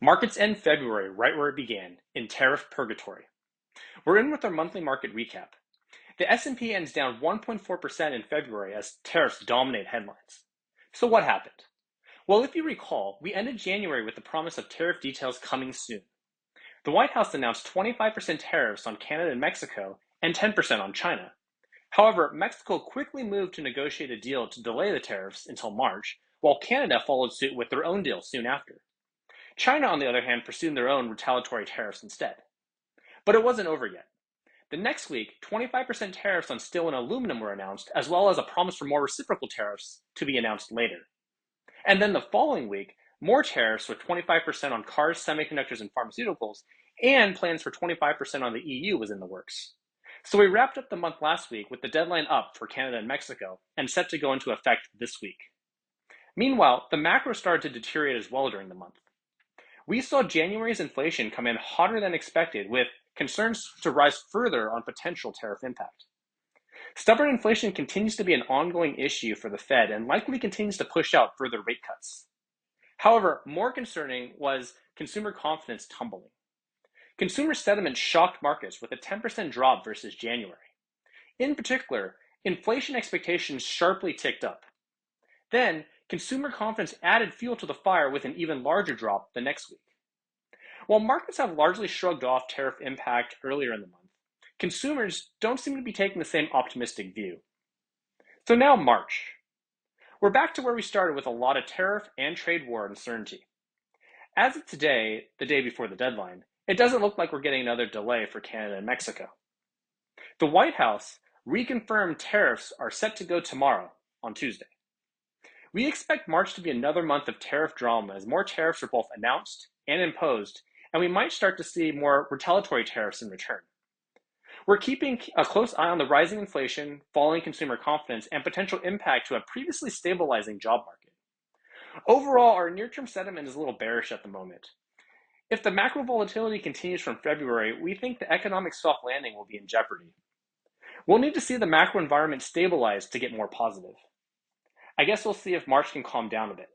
Markets end February right where it began, in tariff purgatory. We're in with our monthly market recap. The S&P ends down 1.4% in February as tariffs dominate headlines. So what happened? Well, if you recall, we ended January with the promise of tariff details coming soon. The White House announced 25% tariffs on Canada and Mexico and 10% on China. However, Mexico quickly moved to negotiate a deal to delay the tariffs until March, while Canada followed suit with their own deal soon after. China, on the other hand, pursued their own retaliatory tariffs instead. But it wasn't over yet. The next week, 25% tariffs on steel and aluminum were announced, as well as a promise for more reciprocal tariffs to be announced later. And then the following week, more tariffs with 25% on cars, semiconductors, and pharmaceuticals, and plans for 25% on the EU was in the works. So we wrapped up the month last week with the deadline up for Canada and Mexico and set to go into effect this week. Meanwhile, the macro started to deteriorate as well during the month. We saw January's inflation come in hotter than expected, with concerns to rise further on potential tariff impact. Stubborn inflation continues to be an ongoing issue for the Fed and likely continues to push out further rate cuts. However, more concerning was consumer confidence tumbling. Consumer sentiment shocked markets with a 10% drop versus January. In particular, inflation expectations sharply ticked up. Then, consumer confidence added fuel to the fire with an even larger drop the next week. While markets have largely shrugged off tariff impact earlier in the month, consumers don't seem to be taking the same optimistic view. So now March. We're back to where we started with a lot of tariff and trade war uncertainty. As of today, the day before the deadline, it doesn't look like we're getting another delay for Canada and Mexico. The White House reconfirmed tariffs are set to go tomorrow, on Tuesday. We expect March to be another month of tariff drama as more tariffs are both announced and imposed, and we might start to see more retaliatory tariffs in return. We're keeping a close eye on the rising inflation, falling consumer confidence, and potential impact to a previously stabilizing job market. Overall, our near-term sentiment is a little bearish at the moment. If the macro volatility continues from February, we think the economic soft landing will be in jeopardy. We'll need to see the macro environment stabilize to get more positive. I guess we'll see if March can calm down a bit.